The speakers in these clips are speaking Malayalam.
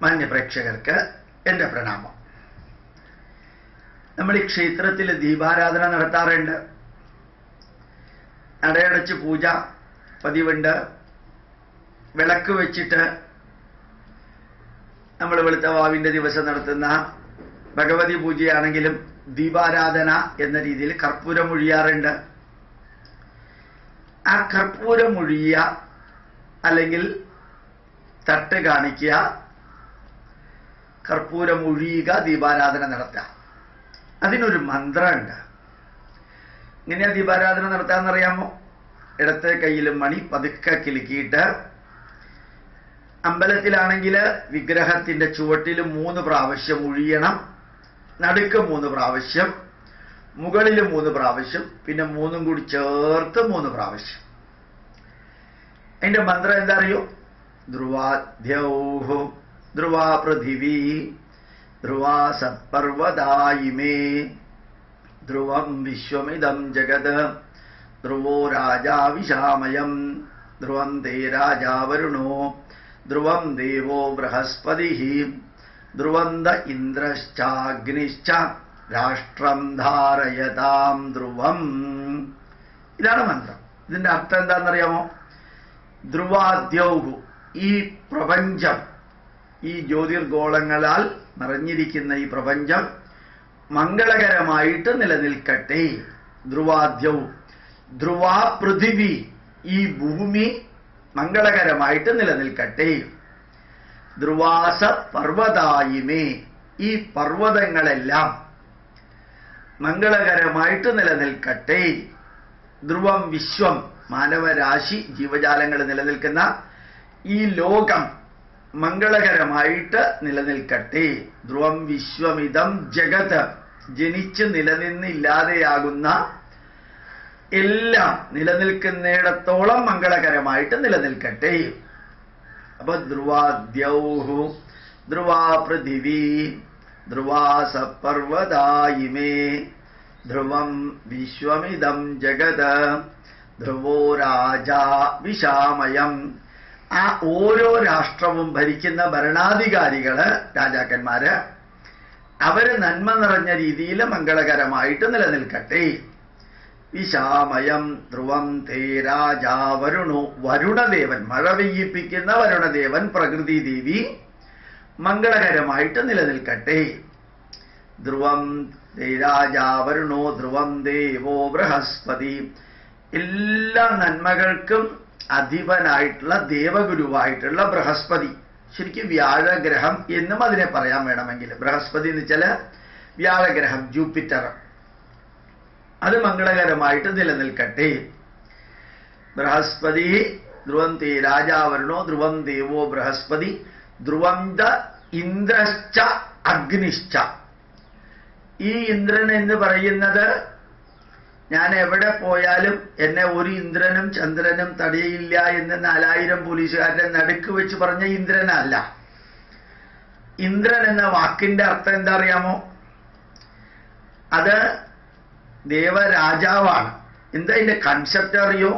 മാന്യപ്രേക്ഷകർക്ക് എൻ്റെ പ്രണാമം. നമ്മൾ ഈ ക്ഷേത്രത്തിൽ ദീപാരാധന നടത്താറുണ്ട്. നടയടച്ച് പൂജ പതിവുണ്ട്. വിളക്ക് വെച്ചിട്ട് നമ്മൾ വെളുത്തവാവിൻ്റെ ദിവസം നടത്തുന്ന ഭഗവതി പൂജയാണെങ്കിലും ദീപാരാധന എന്ന രീതിയിൽ കർപ്പൂരം ഒഴിയാറുണ്ട്. ആ കർപ്പൂരം ഒഴിയ അല്ലെങ്കിൽ തട്ട് കാണിക്കുക, കർപ്പൂരം ഒഴിയുക, ദീപാരാധന നടത്തുക. അതിനൊരു മന്ത്രമുണ്ട്. ഇങ്ങനെയാ ദീപാരാധന നടത്താമെന്നറിയാമോ? ഇടത്തെ കയ്യിൽ മണി പതുക്കെ കിലുക്കിയിട്ട് അമ്പലത്തിലാണെങ്കിൽ വിഗ്രഹത്തിന്റെ ചുവട്ടിൽ 3 പ്രാവശ്യം ഒഴിയണം, നടുക്ക് 3 പ്രാവശ്യം, മുകളിൽ 3 പ്രാവശ്യം, പിന്നെ 3 കൂടി ചേർത്ത് 3 പ്രാവശ്യം. അതിന്റെ മന്ത്രം എന്താ അറിയോ? ധ്രുവാദ്യൗഹു ധ്രുവാ പൃഥിവീ ധ്രുവാ സത്പർവതായിമേ ധ്രുവം വിശ്വമിദം ജഗത് ധ്രുവോ രാജാ വിശാമയം ധ്രുവം തേ രാജാ വരുണോ ധ്രുവം ദേവോ ബൃഹസ്പതി ധ്രുവന്ത ഇന്ദ്രശ്ചാഗ്നിശ്ച രാഷ്ട്രം ധാരയതാം ധ്രുവം. ഇതാണ് മന്ത്രം. ഇതിന്റെ അർത്ഥം എന്താണെന്നറിയാമോ? ധ്രുവാദ്യൗഹു, ഈ പ്രപഞ്ചം, ഈ ജ്യോതിർഗോളങ്ങളാൽ നിറഞ്ഞിരിക്കുന്ന ഈ പ്രപഞ്ചം മംഗളകരമായിട്ട് നിലനിൽക്കട്ടെ. ധ്രുവാദ്യൗ ധ്രുവാ പൃഥിവി, ഈ ഭൂമി മംഗളകരമായിട്ട് നിലനിൽക്കട്ടെ. ധ്രുവാസ പർവതായിമേ, ഈ പർവ്വതങ്ങളെല്ലാം മംഗളകരമായിട്ട് നിലനിൽക്കട്ടെ. ധ്രുവം വിശ്വം, മാനവരാശി ജീവജാലങ്ങൾ നിലനിൽക്കുന്ന ഈ ലോകം മംഗളകരമായിട്ട് നിലനിൽക്കട്ടെ. ധ്രുവം വിശ്വമിതം ജഗത്, ജനിച്ച് നിലനിന്നില്ലാതെയാകുന്ന എല്ലാം നിലനിൽക്കുന്നിടത്തോളം മംഗളകരമായിട്ട് നിലനിൽക്കട്ടെ. അപ്പൊ ധ്രുവാദ്യൗഹു ധ്രുവാ പൃഥിവീ ധ്രുവാ സപർവതായിമേ ധ്രുവം വിശ്വമിദം ജഗത് ധ്രുവോ രാജാ വിശാമയം. ആ ഓരോ രാഷ്ട്രവും ഭരിക്കുന്ന ഭരണാധികാരികള്, രാജാക്കന്മാര്, അവര് നന്മ നിറഞ്ഞ രീതിയിൽ മംഗളകരമായിട്ട് നിലനിൽക്കട്ടെ. വിശാമയം ധ്രുവം തേ രാജാ വരുണോ, വരുണദേവൻ, മഴ പെയ്യിപ്പിക്കുന്ന വരുണദേവൻ, പ്രകൃതി ദേവി മംഗളകരമായിട്ട് നിലനിൽക്കട്ടെ. ധ്രുവം തേ രാജാ വരുണോ ധ്രുവം ദേവോ ബൃഹസ്പതി, എല്ലാ നന്മകൾക്കും അധിപനായിട്ടുള്ള ദേവഗുരുവായിട്ടുള്ള ബൃഹസ്പതി, ശരിക്കും വ്യാഴഗ്രഹം എന്നും അതിനെ പറയാൻ വേണമെങ്കിൽ. ബൃഹസ്പതി എന്ന് വെച്ചാൽ വ്യാഴഗ്രഹം, ജൂപ്പിറ്റർ, അത് മംഗളകരമായിട്ട് നിലനിൽക്കട്ടെ. ബൃഹസ്പതി ധ്രുവം തേ രാജാവരുണോ ധ്രുവം ദേവോ ബൃഹസ്പതി ധ്രുവം ദ ഇന്ദ്രശ്ച അഗ്നിശ്ച. ഈ ഇന്ദ്രൻ എന്ന് പറയുന്നത്, ഞാൻ എവിടെ പോയാലും എന്നെ ഒരു ഇന്ദ്രനും ചന്ദ്രനും തടയില്ല എന്ന് 4000 പോലീസുകാരുടെ നടുക്ക് വെച്ച് പറഞ്ഞ ഇന്ദ്രനല്ല. ഇന്ദ്രൻ എന്ന വാക്കിന്റെ അർത്ഥം എന്താ അറിയാമോ? അത് ദേവരാജാവാണ്. എന്താ ഇതിന്റെ കൺസെപ്റ്റ് അറിയോ?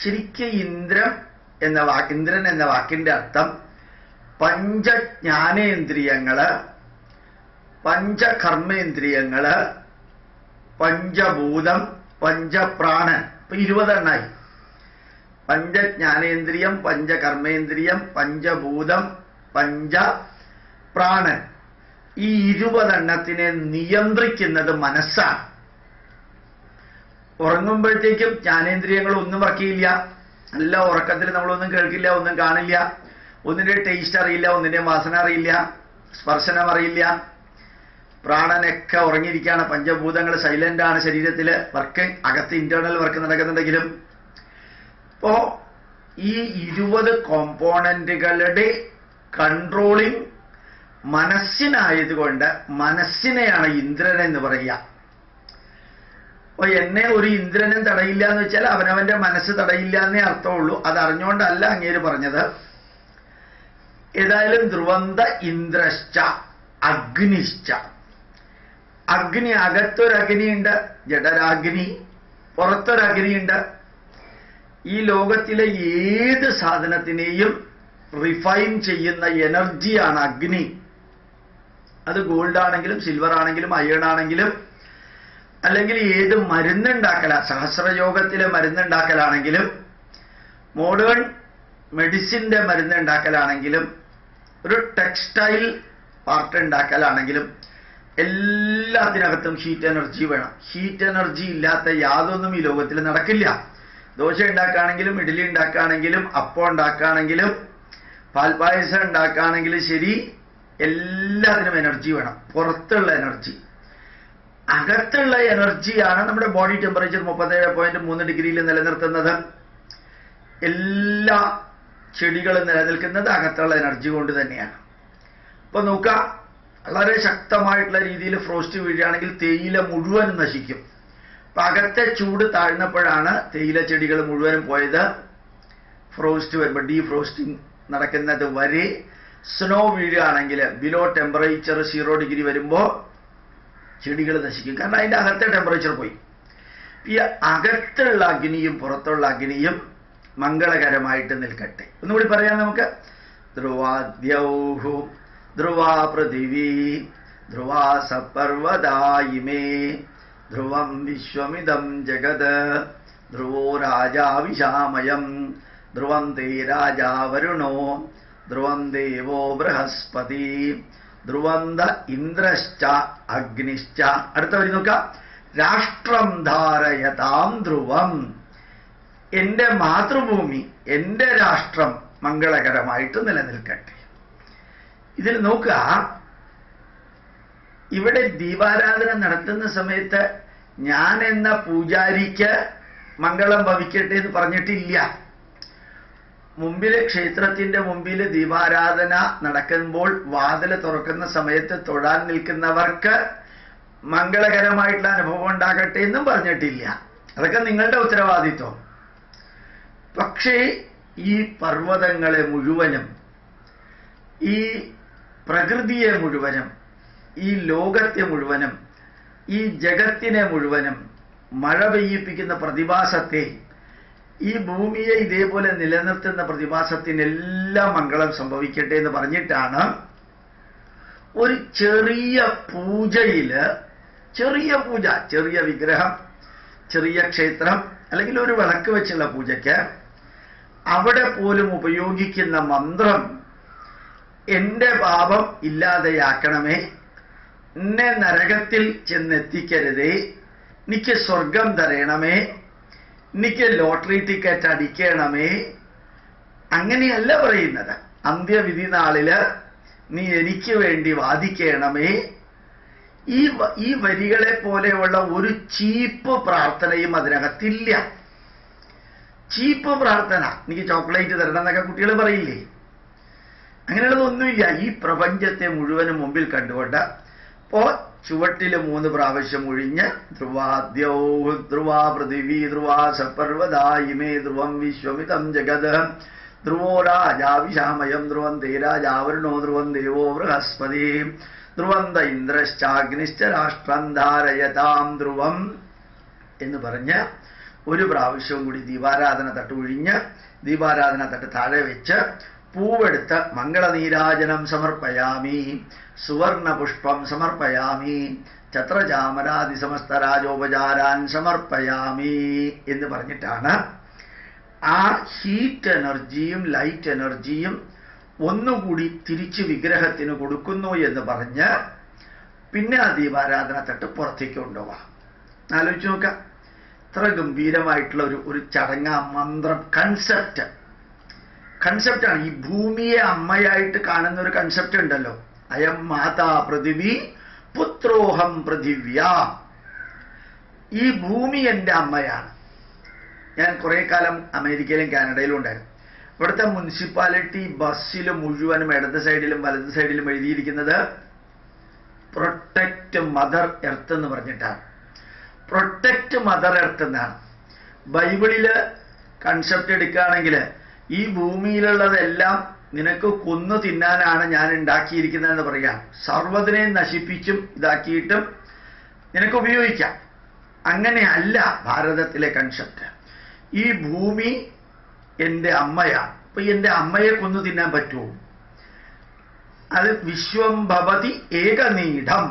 ശരിക്കും ഇന്ദ്രൻ എന്ന വാക്കിന്റെ അർത്ഥം പഞ്ചജ്ഞാനേന്ദ്രിയങ്ങള്, പഞ്ചകർമ്മേന്ദ്രിയങ്ങള്, പഞ്ചഭൂതം, പഞ്ചപ്രാണൻ. ഇപ്പൊ 20 എണ്ണായി. പഞ്ചജ്ഞാനേന്ദ്രിയം, പഞ്ചകർമ്മേന്ദ്രിയം, പഞ്ചഭൂതം, പഞ്ചപ്രാണൻ. ഈ 20 എണ്ണത്തിനെ നിയന്ത്രിക്കുന്നത് മനസ്സാണ്. ഉറങ്ങുമ്പോഴത്തേക്കും ജ്ഞാനേന്ദ്രിയങ്ങൾ ഒന്നും വർക്കിയില്ല. നല്ല ഉറക്കത്തിൽ നമ്മളൊന്നും കേൾക്കില്ല, ഒന്നും കാണില്ല, ഒന്നിന്റെ ടേസ്റ്റ് അറിയില്ല, ഒന്നിന്റെ വാസന അറിയില്ല, സ്പർശനം അറിയില്ല. പ്രാണനൊക്കെ ഉറങ്ങിയിരിക്കുകയാണ്. പഞ്ചഭൂതങ്ങൾ സൈലന്റ് ആണ്. ശരീരത്തില് വർക്ക്, അകത്ത് ഇന്റേണൽ വർക്ക് നടക്കുന്നുണ്ടെങ്കിലും. ഇപ്പോ ഈ 20 കോമ്പോണന്റുകളുടെ കൺട്രോളിങ് മനസ്സിനായതുകൊണ്ട് മനസ്സിനെയാണ് ഇന്ദ്രൻ എന്ന് പറയുക. അപ്പൊ എന്നെ ഒരു ഇന്ദ്രനും തടയില്ല എന്ന് വെച്ചാൽ അവനവന്റെ മനസ്സ് തടയില്ല എന്നേ അർത്ഥമുള്ളൂ. അത് അറിഞ്ഞുകൊണ്ടല്ല അങ്ങേര് പറഞ്ഞത്. ഏതായാലും ധ്രുവന്ത ഇന്ദ്രശ്ച അഗ്നിശ്ച, അഗ്നി, അകത്തൊരഗ്നിയുണ്ട്, ജഡരാഗ്നി, പുറത്തൊരഗ്നിയുണ്ട്. ഈ ലോകത്തിലെ ഏത് സാധനത്തിനെയും റിഫൈൻ ചെയ്യുന്ന എനർജിയാണ് അഗ്നി. അത് ഗോൾഡ് ആണെങ്കിലും സിൽവർ ആണെങ്കിലും അയൺ ആണെങ്കിലും അല്ലെങ്കിൽ ഏത് മരുന്നുണ്ടാക്കല, സഹസ്രയോഗത്തിലെ മരുന്നുണ്ടാക്കലാണെങ്കിലും മോഡേൺ മെഡിസിന്റെ മരുന്നുണ്ടാക്കലാണെങ്കിലും ഒരു ടെക്സ്റ്റൈൽ പാർട്ട് ഉണ്ടാക്കലാണെങ്കിലും എല്ലാത്തിനകത്തും ഹീറ്റ് എനർജി വേണം. ഹീറ്റ് എനർജി ഇല്ലാത്ത യാതൊന്നും ഈ ലോകത്തിൽ നടക്കില്ല. ദോശ ഉണ്ടാക്കുകയാണെങ്കിലും ഇഡ്ഡലി ഉണ്ടാക്കുകയാണെങ്കിലും അപ്പം ഉണ്ടാക്കുകയാണെങ്കിലും പാൽപ്പായസം ഉണ്ടാക്കുകയാണെങ്കിലും ശരി, എല്ലാത്തിനും എനർജി വേണം. പുറത്തുള്ള എനർജി, അകത്തുള്ള എനർജിയാണ് നമ്മുടെ ബോഡി ടെമ്പറേച്ചർ 37.3 ഡിഗ്രിയിൽ നിലനിർത്തുന്നത്. എല്ലാ ചെടികളും നിലനിൽക്കുന്നത് അകത്തുള്ള എനർജി കൊണ്ട് തന്നെയാണ്. ഇപ്പൊ നോക്കാം, വളരെ ശക്തമായിട്ടുള്ള രീതിയിൽ ഫ്രോസ്റ്റ് വീഴുകയാണെങ്കിൽ തേയില മുഴുവൻ നശിക്കും. അപ്പൊ അകത്തെ ചൂട് താഴ്ന്നപ്പോഴാണ് തേയില ചെടികൾ മുഴുവനും പോയത്. ഫ്രോസ്റ്റ് വരുമ്പോൾ, ഡീഫ്രോസ്റ്റിംഗ് നടക്കുന്നത് വരെ സ്നോ വീഴുകയാണെങ്കിൽ ബിലോ ടെമ്പറേച്ചർ 0 ഡിഗ്രി വരുമ്പോൾ ചെടികൾ നശിക്കും. കാരണം അതിന്റെ അകത്തെ ടെമ്പറേച്ചർ പോയി. ഈ അകത്തുള്ള അഗ്നിയും പുറത്തുള്ള അഗ്നിയും മംഗളകരമായിട്ട് നിൽക്കട്ടെ. ഒന്നുകൂടി പറയാം നമുക്ക്. ധ്രുവാദ്യൗഹു ധ്രുവാ പൃഥിവീ ധ്രുവാ സപർവതായിമേ ധ്രുവം വിശ്വമിദം ജഗത് ധ്രുവോ രാജാ വിശാമയം ധ്രുവം തേ രാജാ വരുണോ ധ്രുവം ദേവോ ബൃഹസ്പതി ധ്രുവന്ത ഇന്ദ്രശ്ച അഗ്നിശ്ച. അടുത്ത വരി നോക്കാം. രാഷ്ട്രം ധാരയതാം ധ്രുവം. എന്റെ മാതൃഭൂമി, എന്റെ രാഷ്ട്രം മംഗളകരമായിട്ട് നിലനിൽക്കട്ടെ. ഇതിൽ നോക്കുക, ഇവിടെ ദീപാരാധന നടത്തുന്ന സമയത്ത് ഞാൻ എന്ന പൂജാരിക്ക് മംഗളം ഭവിക്കട്ടെ എന്ന് പറഞ്ഞിട്ടില്ല. മുമ്പില് ക്ഷേത്രത്തിന്റെ മുമ്പിൽ ദീപാരാധന നടക്കുമ്പോൾ വാതിൽ തുറക്കുന്ന സമയത്ത് തൊഴാൻ നിൽക്കുന്നവർക്ക് മംഗളകരമായിട്ടുള്ള അനുഭവം ഉണ്ടാകട്ടെ എന്നും പറഞ്ഞിട്ടില്ല. അതൊക്കെ നിങ്ങളുടെ ഉത്തരവാദിത്വം. പക്ഷേ ഈ പർവ്വതങ്ങളെ മുഴുവനും, ഈ പ്രകൃതിയെ മുഴുവനും, ഈ ലോകത്തെ മുഴുവനും, ഈ ജഗത്തിനെ മുഴുവനും, മഴ പെയ്യിപ്പിക്കുന്ന പ്രതിഭാസത്തെ, ഈ ഭൂമിയെ ഇതേപോലെ നിലനിർത്തുന്ന പ്രതിഭാസത്തിനെല്ലാം മംഗളം സംഭവിക്കട്ടെ എന്ന് പറഞ്ഞിട്ടാണ് ഒരു ചെറിയ പൂജയില്, ചെറിയ പൂജ, ചെറിയ വിഗ്രഹം, ചെറിയ ക്ഷേത്രം അല്ലെങ്കിൽ ഒരു വിളക്ക് വെച്ചുള്ള പൂജയ്ക്ക് അവിടെ പോലും ഉപയോഗിക്കുന്ന മന്ത്രം, എന്റെ പാപം ഇല്ലാതെയാക്കണമേ, എന്നെ നരകത്തിൽ ചെന്നെത്തിക്കരുതേ, എനിക്ക് സ്വർഗം തരണമേ, എനിക്ക് ലോട്ടറി ടിക്കറ്റ് അടിക്കണമേ. അങ്ങനെയല്ല പറയുന്നത്. അന്ത്യവിധി നാളില് നീ എനിക്ക് വേണ്ടി വാദിക്കണമേ. ഈ വരികളെ പോലെയുള്ള ഒരു ചീപ്പ് പ്രാർത്ഥനയും അതിനകത്തില്ല. ചീപ്പ് പ്രാർത്ഥന, എനിക്ക് ചോക്ലേറ്റ് തരണം എന്നൊക്കെ കുട്ടികൾ പറയില്ലേ, അങ്ങനെയുള്ളതൊന്നുമില്ല. ഈ പ്രപഞ്ചത്തെ മുഴുവനും മുമ്പിൽ കണ്ടുകൊണ്ട് ഇപ്പോ ചുവട്ടില് 3 പ്രാവശ്യം ഒഴിഞ്ഞ് ധ്രുവാദ്യൗ ധ്രുവാ പൃഥിവീ ധ്രുവാ സപർവതായിമേ ധ്രുവം വിശ്വമിതം ജഗത് ധ്രുവോ രാജാ വിശാമയം ധ്രുവം തേ രാജാ വരുണോ ധ്രുവം ദേവോ ബൃഹസ്പതി ധ്രുവന്ത ഇന്ദ്രശ്ചാഗ്നിശ്ച രാഷ്ട്രം ധാരയതാം ധ്രുവം എന്ന് പറഞ്ഞ് ഒരു പ്രാവശ്യവും കൂടി ദീപാരാധന തട്ട് ഒഴിഞ്ഞ് ദീപാരാധന തട്ട് താഴെ വെച്ച് പൂവെടുത്ത് മംഗളനീരാജനം സമർപ്പയാമി, സുവർണ പുഷ്പം സമർപ്പയാമി, ഛത്രചാമരാദി സമസ്ത രാജോപചാരാൻ സമർപ്പയാമി എന്ന് പറഞ്ഞിട്ടാണ് ആ ഹീറ്റ് എനർജിയും ലൈറ്റ് എനർജിയും ഒന്നുകൂടി തിരിച്ച് വിഗ്രഹത്തിന് കൊടുക്കുന്നു എന്ന് പറഞ്ഞ് പിന്നെ ആ ദീപാരാധന തട്ട് പുറത്തേക്ക് കൊണ്ടുപോവാം. ആലോചിച്ച് നോക്കാം. ഇത്ര ഗംഭീരമായിട്ടുള്ള ഒരു ചടങ്ങ്, മന്ത്രം, കൺസെപ്റ്റാണ്. ഈ ഭൂമിയെ അമ്മയായിട്ട് കാണുന്ന ഒരു കൺസെപ്റ്റ് ഉണ്ടല്ലോ. അയം മാതാ പൃഥിവി പുത്രോഹം പൃഥിവ്യ. ഈ ഭൂമി എൻ്റെ അമ്മയാണ്. ഞാൻ കുറെ കാലം അമേരിക്കയിലും കാനഡയിലും ഉണ്ടായിരുന്നു. ഇവിടുത്തെ മുനിസിപ്പാലിറ്റി ബസ്സിൽ മുഴുവനും ഇടത് സൈഡിലും വലത് സൈഡിലും എഴുതിയിരിക്കുന്നത് പ്രൊട്ടക്റ്റ് മദർ എർത്ത് എന്ന് പറഞ്ഞിട്ടാണ്. പ്രൊട്ടക്റ്റ് മദർ എർത്ത് എന്നാണ്. ബൈബിളില് കൺസെപ്റ്റ് എടുക്കുകയാണെങ്കിൽ ഈ ഭൂമിയിലുള്ളതെല്ലാം നിനക്ക് കൊന്നു തിന്നാനാണ് ഞാൻ ഉണ്ടാക്കിയിരിക്കുന്നതെന്ന് പറയാം. സർവ്വതിനെ നശിപ്പിച്ചും ഇതാക്കിയിട്ടും നിനക്ക് ഉപയോഗിക്കാം. അങ്ങനെയല്ല ഭാരതത്തിലെ കൺസെപ്റ്റ്. ഈ ഭൂമി എൻ്റെ അമ്മയാണ്. അപ്പൊ എന്റെ അമ്മയെ കൊന്നു തിന്നാൻ പറ്റുമോ? അത് വിശ്വം ഭവതി ഏകനീഢം.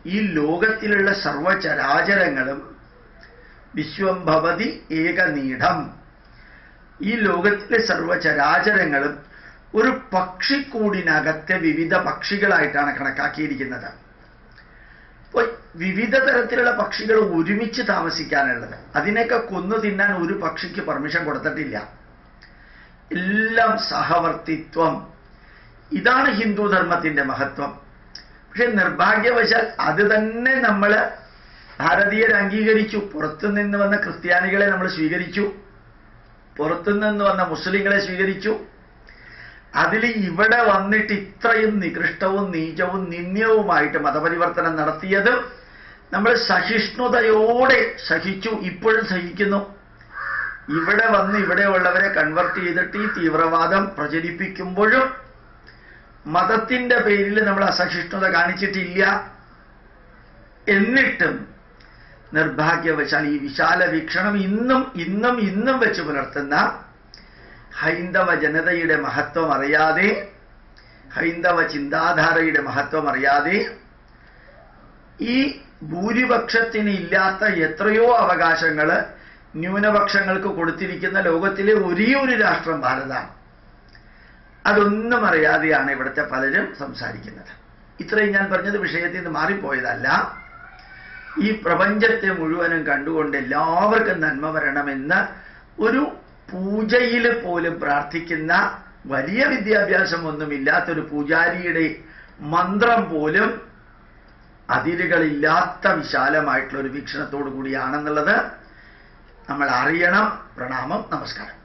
ഈ ലോകത്തിലുള്ള സർവചരാചരങ്ങളും വിശ്വം ഭവതി ഏകനീഢം. ഈ ലോകത്തിലെ സർവചരാചരങ്ങളും ഒരു പക്ഷിക്കൂടിനകത്തെ വിവിധ പക്ഷികളായിട്ടാണ് കണക്കാക്കിയിരിക്കുന്നത്. അപ്പോൾ വിവിധ തരത്തിലുള്ള പക്ഷികൾ ഒരുമിച്ച് താമസിക്കാനുള്ളത്. അതിനെയൊക്കെ കൊന്നു തിന്നാൻ ഒരു പക്ഷിക്ക് പെർമിഷൻ കൊടുത്തിട്ടില്ല. എല്ലാം സഹവർത്തിത്വം. ഇതാണ് ഹിന്ദു ധർമ്മത്തിന്റെ മഹത്വം. പക്ഷെ നിർഭാഗ്യവശാൽ അത് തന്നെ നമ്മൾ ഭാരതീയർ അംഗീകരിച്ചു. പുറത്തുനിന്ന് വന്ന ക്രിസ്ത്യാനികളെ നമ്മൾ സ്വീകരിച്ചു, പുറത്തുനിന്ന് വന്ന മുസ്ലിങ്ങളെ സ്വീകരിച്ചു. അതിൽ ഇവിടെ വന്നിട്ട് ഇത്രയും നികൃഷ്ടവും നീചവും നിന്ദ്യവുമായിട്ട് മതപരിവർത്തനം നടത്തിയത് നമ്മൾ സഹിഷ്ണുതയോടെ സഹിച്ചു, ഇപ്പോഴും സഹിക്കുന്നു. ഇവിടെ വന്ന് ഇവിടെയുള്ളവരെ കൺവെർട്ട് ചെയ്തിട്ട് ഈ തീവ്രവാദം പ്രചരിപ്പിക്കുമ്പോഴും മതത്തിന്റെ പേരിൽ നമ്മൾ അസഹിഷ്ണുത കാണിച്ചിട്ടില്ല. എന്നിട്ടും നിർഭാഗ്യവശാൽ ഈ വിശാല വീക്ഷണം ഇന്നും വെച്ച് പുലർത്തുന്ന ഹൈന്ദവ ജനതയുടെ മഹത്വം അറിയാതെ, ഹൈന്ദവ ചിന്താധാരയുടെ മഹത്വം അറിയാതെ, ഈ ഭൂരിപക്ഷത്തിന് ഇല്ലാത്ത എത്രയോ അവകാശങ്ങൾ ന്യൂനപക്ഷങ്ങൾക്ക് കൊടുത്തിരിക്കുന്ന ലോകത്തിലെ ഒരേ ഒരു രാഷ്ട്രം ഭാരതമാണ്. അതൊന്നും അറിയാതെയാണ് ഇവിടുത്തെ പലരും സംസാരിക്കുന്നത്. ഇത്രയും ഞാൻ പറഞ്ഞത് വിഷയത്തിൽ നിന്ന് മാറിപ്പോയതല്ല. ഈ പ്രപഞ്ചത്തെ മുഴുവനും കണ്ടുകൊണ്ട് എല്ലാവർക്കും നന്മ വരണമെന്ന് ഒരു പൂജയിൽ പോലും പ്രാർത്ഥിക്കുന്ന, വലിയ വിദ്യാഭ്യാസമൊന്നുമില്ലാത്തൊരു പൂജാരിയുടെ മന്ത്രം പോലും അതിരുകളില്ലാത്ത വിശാലമായിട്ടുള്ള ഒരു വീക്ഷണത്തോടു കൂടിയാണെന്നുള്ളത് നമ്മൾ അറിയണം. പ്രണാമം, നമസ്കാരം.